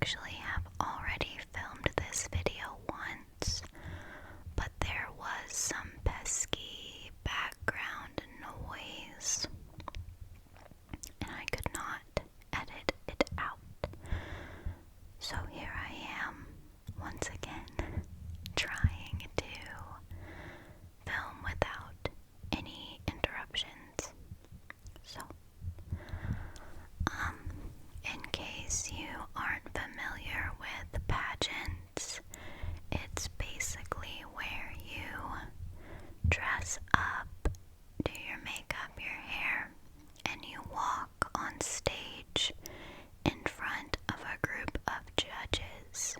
actually have already filmed this video once, but there was some pesky background noise, and I could not edit it out. So here I am, once again, trying to film without any interruptions. So, in case you aren't familiar with pageants, it's basically where you dress up, do your makeup, your hair, and you walk on stage in front of a group of judges.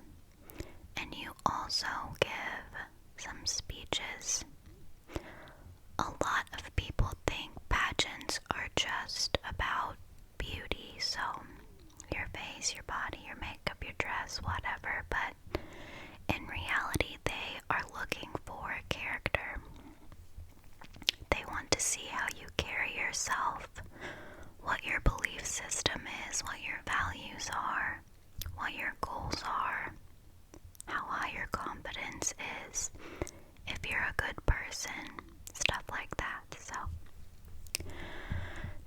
And you also give some speeches. A lot of people think pageants are just about beauty, so your face, your body, your makeup, your dress, whatever, but in reality they are looking for a character. They want to see how you carry yourself, what your belief system is, what your values are, what your goals are, how high your confidence is, if you're a good person, stuff like that. So,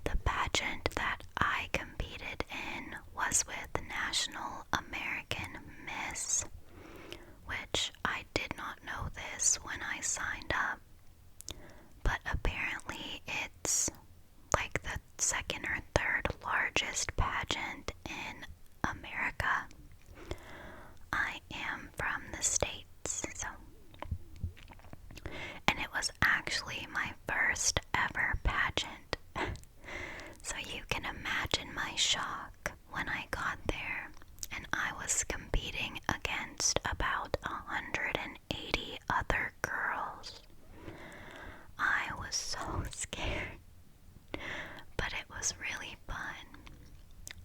the pageant that I competed in was with National American Miss, which I did not know this when I signed up, but apparently it's like the second or third largest pageant in America. I am from the States, so. And it was actually my first ever pageant. So you can imagine my shock when I got there and I was competing against about 180 other girls. I was so scared, but it was really fun.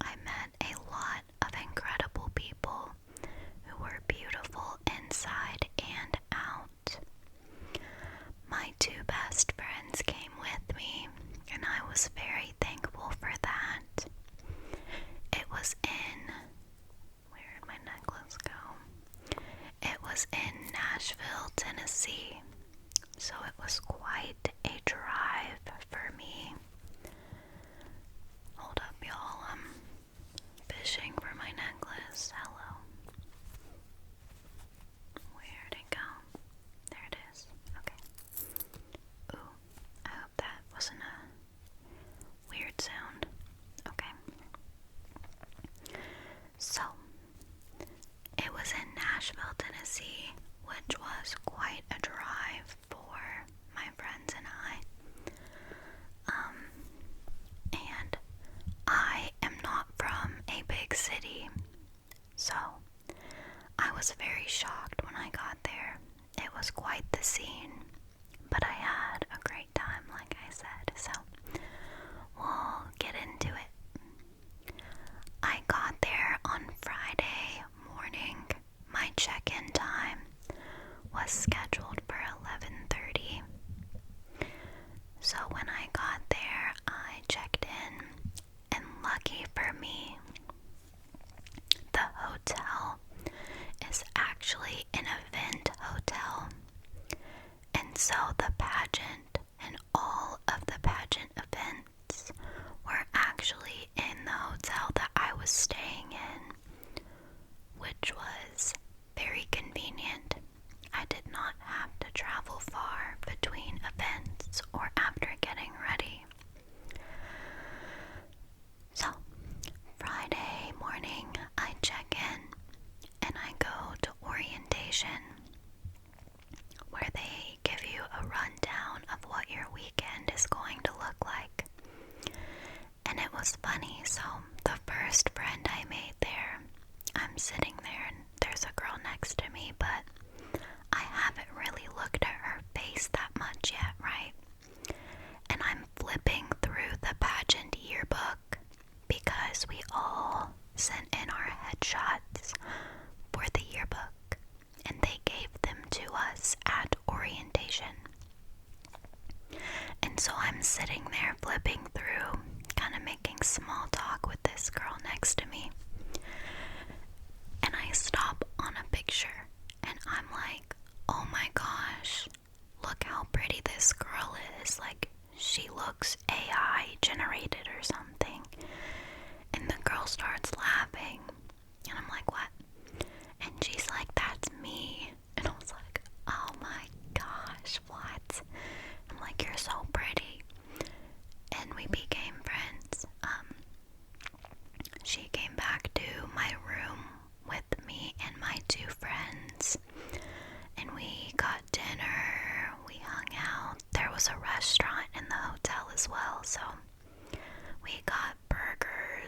I met a lot of incredible people who were beautiful inside and out. My two best friends came with me, and I was very thankful for that. It was in, where did my necklace go? It was in Nashville, Tennessee, so it was quite a drive for me. Hold up, y'all, I'm fishing for my necklace. Hello. Where'd it go? There it is. Okay. Ooh, I hope that wasn't a weird sound. Okay. So, it was in Nashville, Tennessee, which was quite a drive for my friends and I. And I am not from a big city, so I was very shocked when I got there. It was quite the scene, but I had a great time, like I said, so we'll get into it. I got there on Friday morning. My check-in time was scheduled for 11:30. So when I got there, I checked in, and lucky for me, the hotel is actually an event hotel. And so the pageant and all of the pageant events were actually in the hotel that I was staying in, which was very convenient. I did not have to travel far between events or after getting ready. So, Friday morning, I check in and I go to orientation, where they give you a rundown of what your weekend is going to look like. And it was funny, so the first friend I made there, I'm sitting there and there's a girl next to me, but I haven't really looked at her face that much yet, right? And I'm flipping through the pageant yearbook because we all sent in our headshots for the yearbook, and they gave them to us at orientation. And so I'm sitting there flipping through, kind of making small talk with this girl next to me.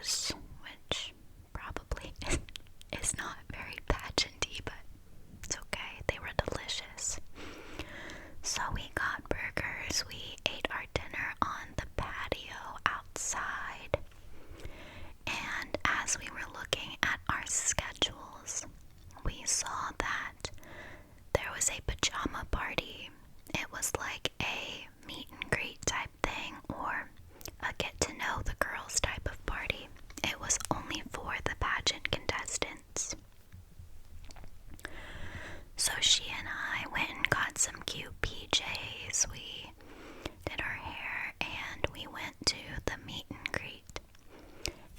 burgers, which probably is not very pageanty, but it's okay. They were delicious. So we got burgers. We ate our dinner on the patio outside. And as we were looking at our schedules, we saw that there was a pajama party. It was like a meet and greet type thing, or a get to know the girls type of party. It was only for the pageant contestants. So she and I went and got some cute PJs. We did our hair and we went to the meet and greet.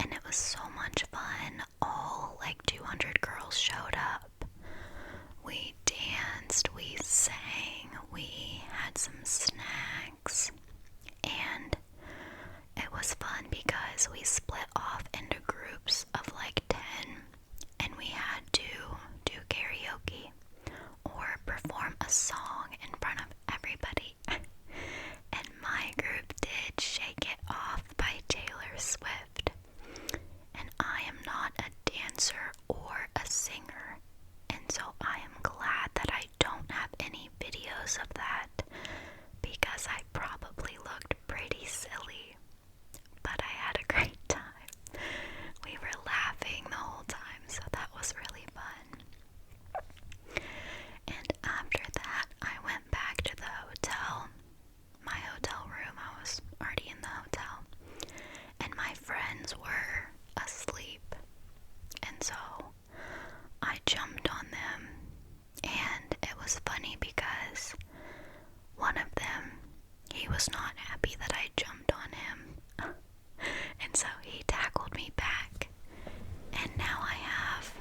And it was so much fun. All like 200 girls showed up. We danced, we sang, we had some snacks, and it was fun because we split off into groups of like 10, and we had to do karaoke or perform a song in front of everybody. And my group did Shake It Off by Taylor Swift. And I am not a dancer or a singer, and so I am glad that I don't have any videos of that, because I probably looked pretty silly. But I had a great time. We were laughing the whole time, so that was really fun. And after that, I went back to the hotel, my hotel room. I was already in the hotel, and my friends were asleep. And so I jumped on them, and it was funny because one of them, he was not happy that I jumped on him. And so he tackled me back, and now I have,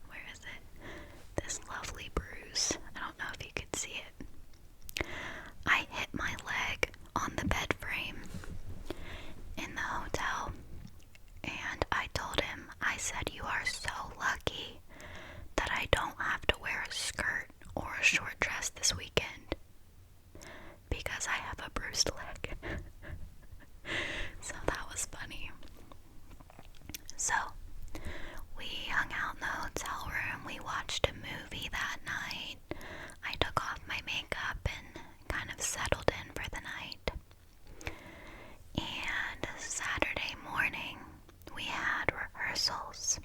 where is it? This lovely bruise. I don't know if you could see it. I hit my leg on the bed frame in the hotel, and I told him, I said, "You are so lucky that I don't have to wear a skirt or a short dress this weekend, because I have a bruised leg." So that was funny. So we hung out in the hotel room. We watched a movie that night. I took off my makeup and kind of settled in for the night. And Saturday morning, we had rehearsals.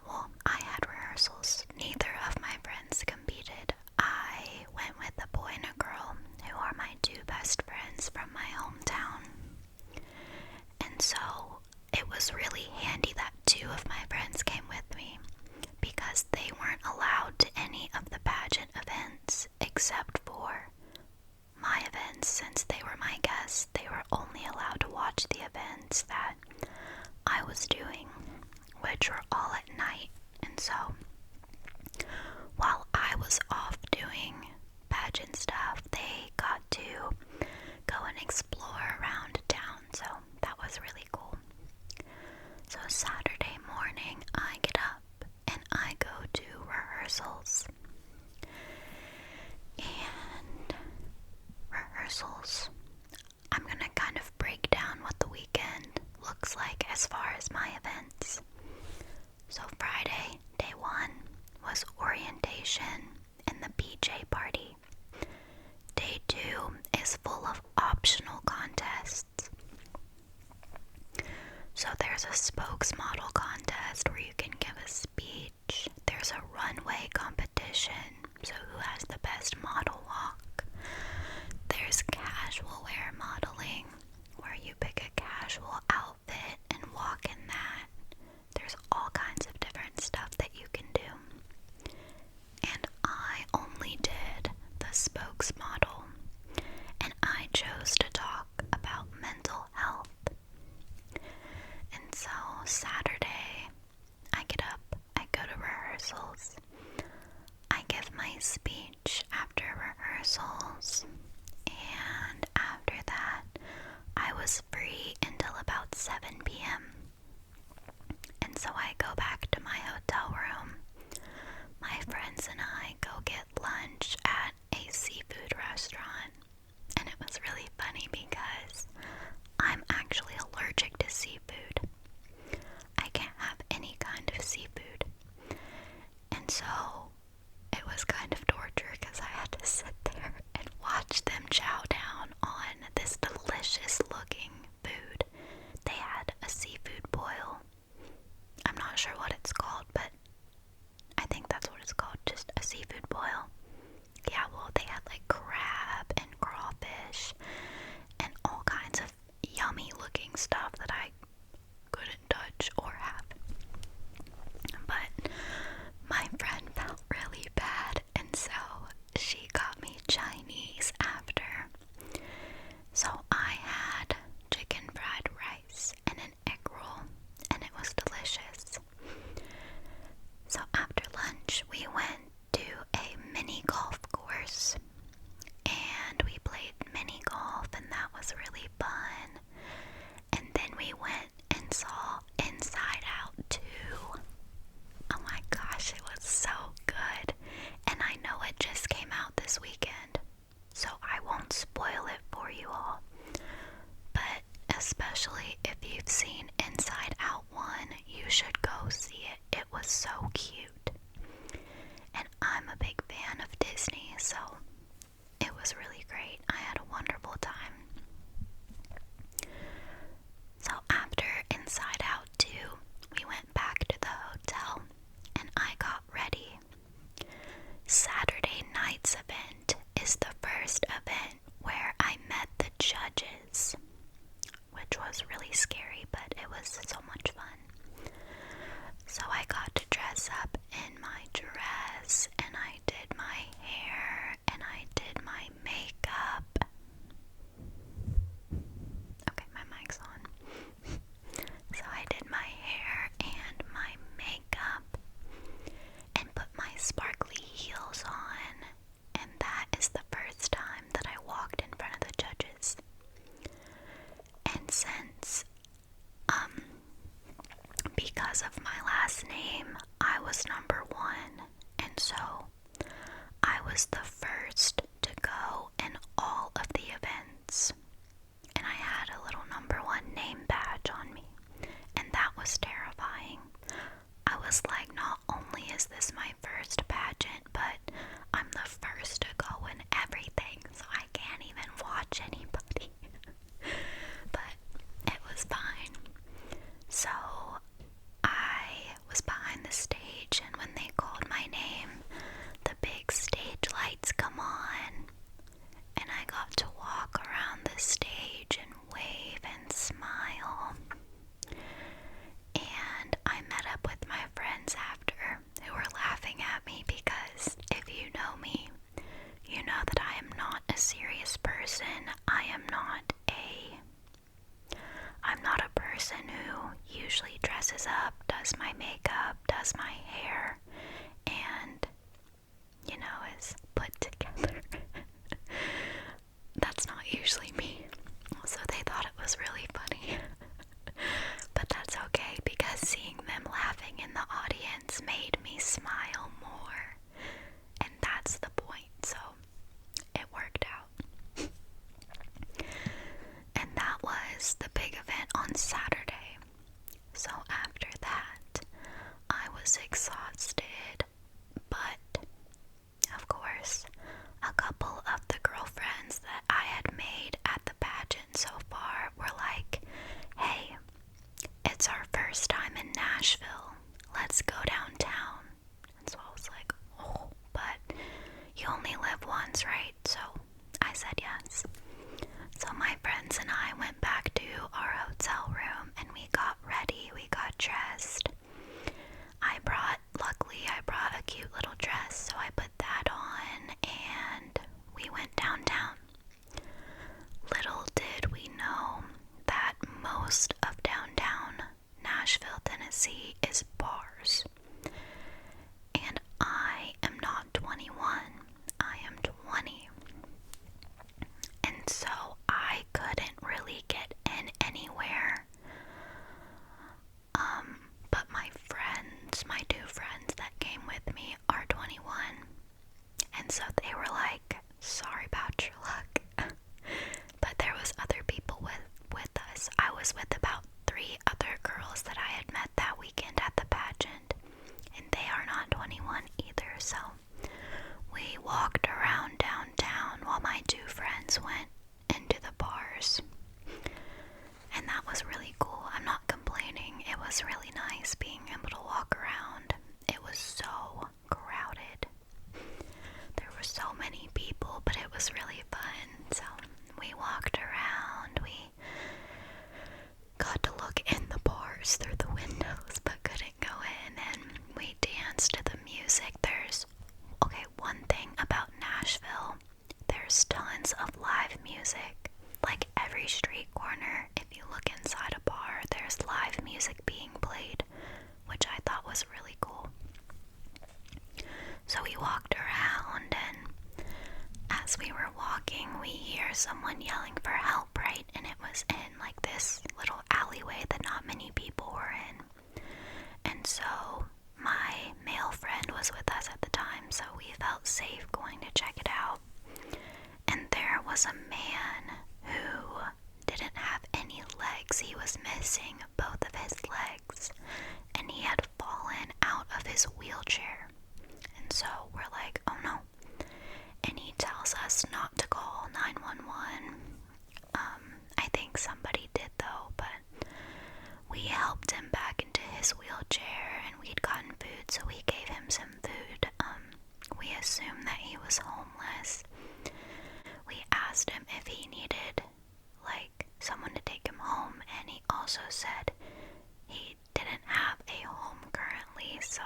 Well, I had rehearsals. Neither of my friends competed. I went with a boy and a girl who are my two best friends from my hometown. And so it was really handy that two of my friends came with me, because they weren't allowed to any of the pageant events except for my events. Since they were my guests, they were only allowed to watch the events that I was doing, which were all at night. And so while I was off doing pageant stuff, they got to go and explore around town. So that was really cool. So Saturday morning, I get up and I go to rehearsals. And rehearsals, I'm going to kind of break down what the weekend looks like as far as my events. So Friday, day one, was orientation and the PJ party. Day two is full of optional contests. So there's a spokesmodel contest where you can give a speech. There's a runway competition, so who has the best model walk. There's casual wear modeling, where you pick a casual outfit and walk in that. There's all kinds of different stuff that you can do. And I only did the spokesmodel, and I chose to talk about mental health. And so Saturday, I get up, I go to rehearsals, I give my speech after rehearsals, and after that, I was free until about 7 p.m. was kind of torture because I had to sit there and watch them chow down on this delicious looking food. They had a seafood boil. I'm not sure what it's called, but I think that's what it's called, just a seafood boil. Yeah, well, they had like crab and crawfish and all kinds of yummy looking stuff that I couldn't touch or have. But my friend felt really bad, and so she got me Chinese after. So I had chicken fried rice and an egg roll, and it was delicious. So after lunch, we went to a mini golf course, and we played mini golf, and that was really fun. And then we went and saw Inside Out 2. Oh my gosh, it was so good. And I know it just came out this weekend, so I won't spoil it for you all. But especially if you've seen Inside Out 1, you should go see it. It was so cute. And I'm a big fan of Disney, so it was really great. I had a wonderful time. So after Inside Out 2, we went back to the hotel and I got ready. Saturday night's event is the first event where I met the judges, which was really scary, but it was so much fun. So I got to dress up in my dress, and I did my hair, and I did my makeup. Okay, my mic's on. So I did my hair and my makeup, and put my sparkly heels on, and that is the first time that I walked in front of the judges. And since, because of my last name, I was number 1, and so I was the first to go in all of the events, and I had a little number 1 name badge on me, and that was terrifying. I was like, not only is this my first pageant, but I'm the first to go in everything, so I can't even watch anybody. But it was fine. So I was behind the stage, and when they called my name, the big stage lights come on, and I got to walk around the stage and wave and smile. And I met up with my friends after, who were laughing at me because if you know me, you know that I am not a serious person. I'm not a person who usually dresses up, does my makeup, does my hair, and, is put together. That's not usually me. So they thought it was really funny. But that's okay, because seeing them laughing in the audience made me smile more. And that's the point, so it worked out. And that was the big event on Saturday. So after that, I was exhausted, but of course, a couple of the girlfriends that I had made at the pageant so far were like, hey, it's our first time in Nashville. Let's go downtown. And so I was like, oh, but you only live once, right? So I said yes. So my friends and I went back to our hotel room and we got ready. We got dressed. Luckily I brought a cute little dress, so I put that on and we went downtown. Little did we know that most of downtown Nashville, Tennessee is bars. And I am not 21, I am 20. And so I couldn't really get in anywhere. But my two friends that came with me are 21. And so they were like, sorry about your luck. But there was other people with us. I was with about 3 other girls that I had met that weekend at the pageant. every street corner, if you look inside a bar, there's live music being played, which I thought was really cool. So we walked around, and as we were walking, we hear someone yelling for help, right? And it was in like this little alleyway that not many people were in. And so my male friend was with us at the time, so we felt safe going to check it out. And there was a man who didn't have any legs. He was missing both of his legs, and he had fallen out of his wheelchair. And so we're like, oh no. And he tells us not to call 911. I think somebody did though, but we helped him back into his wheelchair, and we'd gotten food, so we gave him some food. We assumed that he was homeless. We asked him if he needed, like, someone to take him home, and he also said he didn't have a home currently, so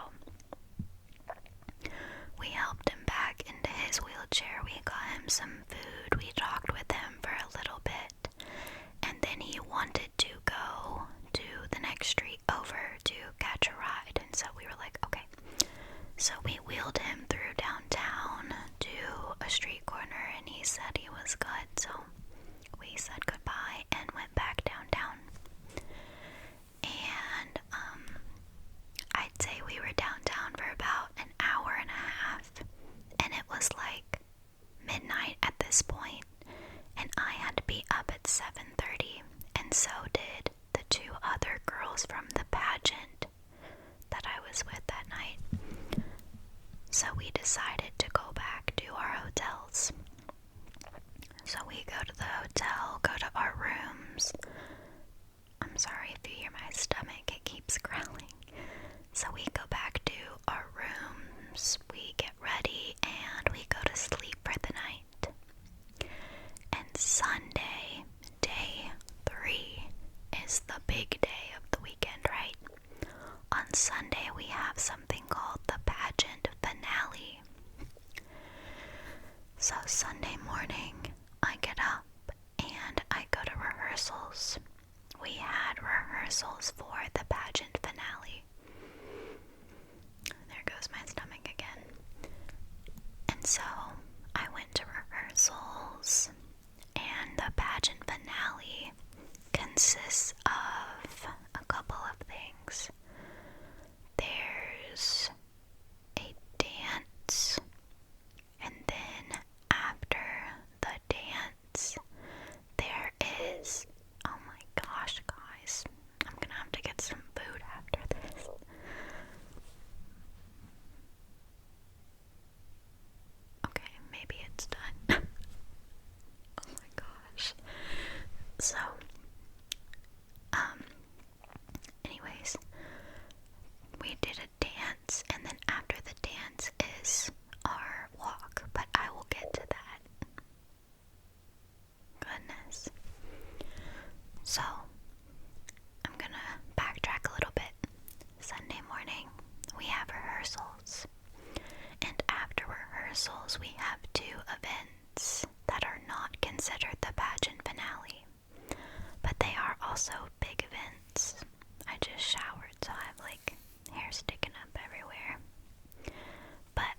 we helped him back into his wheelchair. We got him some food. We talked with him for a little bit, and then he wanted to go to the next street over to catch a ride, and so we were like, okay. So we wheeled him through downtown to a street corner, and he said he was good, so we said goodbye and went back downtown. And I'd say we were downtown for about an hour and a half, and it was like midnight at this point, and I had to be up at 7:30, and so did the two other girls from the pageant that I was with that night. So we decided to go back to our hotels. So we go to the hotel, go to our rooms. I'm sorry if you hear my stomach, it keeps growling. So we go back to our rooms, we get ready, and we go to sleep for the night. And Sunday, day 3, is the big day of the weekend, right? On Sunday, we have something called the pageant finale. So Sunday morning, I get up and I go to rehearsals. We had rehearsals for the pageant finale. There goes my stomach again. And so I went to rehearsals, and the pageant finale consists of a couple of things. There's a dance, and then after the dance, there is, oh my gosh, guys, I'm gonna have to get some food after this. Okay, maybe it's done. Oh my gosh. So, anyways, we did a dance, and then after the dance is our walk, but I will get to that. Goodness. So, I'm gonna backtrack a little bit. Sunday morning, we have rehearsals, and after rehearsals, we have 2 events that are not considered the pageant finale, but they are also big events. I just showered, so I have like hair sticking up everywhere. But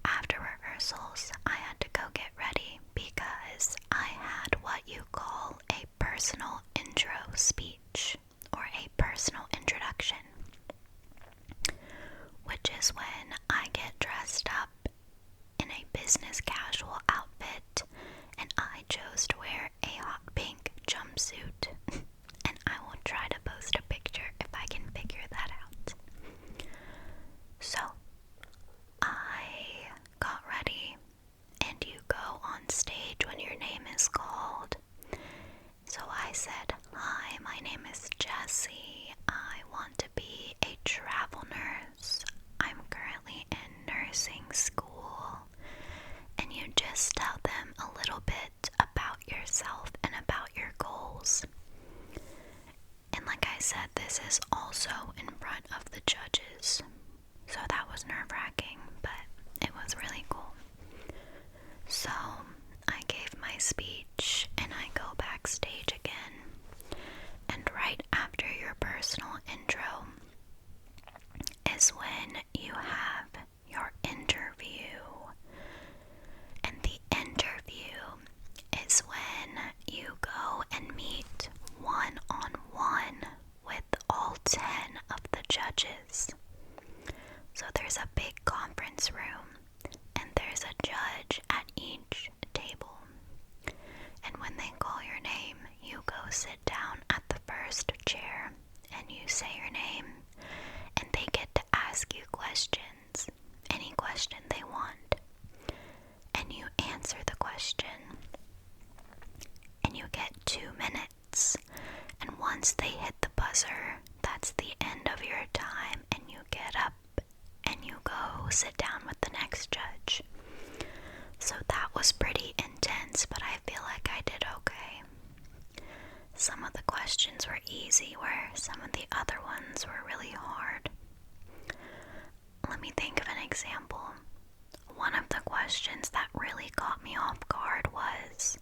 after rehearsals, I had to go get ready because I had what you call a personal intro speech, or a personal introduction, which is when I get dressed up in a business casual outfit, and I chose to wear a hot pink jumpsuit, and I will try to post a picture if I can figure that out. So I got ready, and you go on stage when your name is called. So I said, "Hi, my name is Jessie. I want to be a travel nurse. I'm currently in nursing school." And you just tell them a little bit about yourself and about your goals. And like I said, this is also in front of the judges. So that was nerve-wracking, but it was really cool. So I gave my speech, and I go backstage again. And right after your personal intro is when you have your interview. And the interview is when you go and meet one-on-one with all 10 of the judges. So there's a big conference room, and there's a judge at each table. And when they call your name, you go sit down at the first chair, and you say your name, and they get to ask you questions, any question they want. And you answer the question, and you get 2 minutes. And once they hit the buzzer, that's the end of your time, and you get up and you go sit down with the next judge. So that was pretty intense, but I feel like I did okay. Some of the questions were easy, where some of the other ones were really hard. Let me think of an example. One of the questions that really caught me off guard was,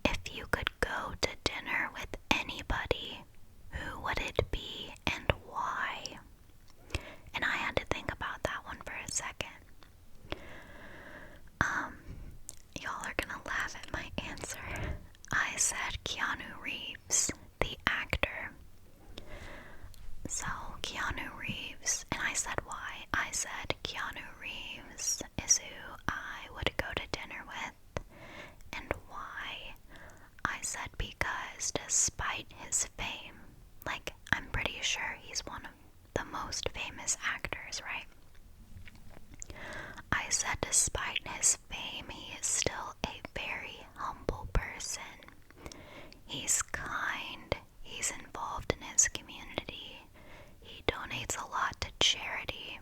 if you could go to dinner with anybody, who would it be and why? And I had to think about that one for a second. Y'all are gonna laugh at my answer. I said Keanu Reeves, the actor. So Keanu Reeves, and I said why. I said Keanu Reeves is who I would go to dinner with, and why. I said because despite his fame, like, I'm pretty sure he's one of the most famous actors, right? I said despite his fame, he is still a very humble person. He's kind, he's involved in his community, he donates a lot to charity.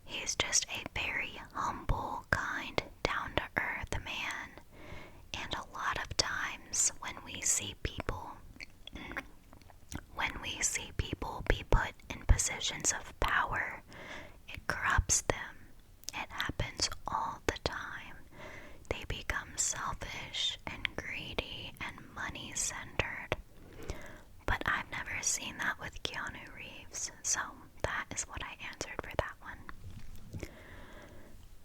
He's just a very humble, kind, down-to-earth man. And a lot of times when we see people be put in positions of power, it corrupts them. It happens all the time. They become selfish and greedy and money-centered. But I've never seen that with Keanu Reeves, so that is what I answered for that one.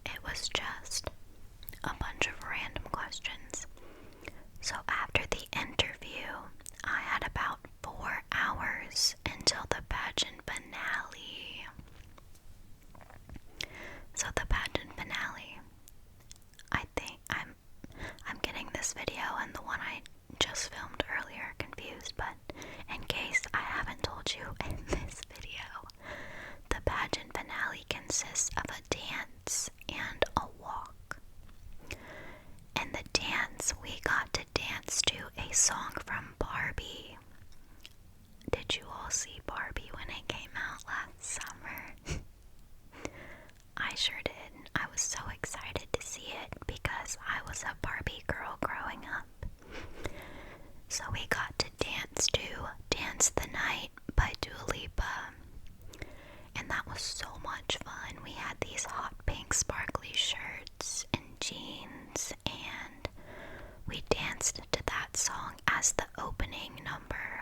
It was just a bunch of random questions. So after the interview, I had about 4 hours until the pageant finale. So the pageant finale, I think I'm getting this video and the one I just filmed earlier confused, but in case I haven't told you in this video, the pageant finale consists of a dance and a walk. And the dance, we got to dance to a song from Barbie. Did you all see Barbie when it came out last summer? I sure did. I was so excited to see it because I was a Barbie girl growing up. So we got to dance to Dance the Night by Dua Lipa. And that was so much fun. We had these hot pink sparkly shirts and jeans, and we danced to that song as the opening number.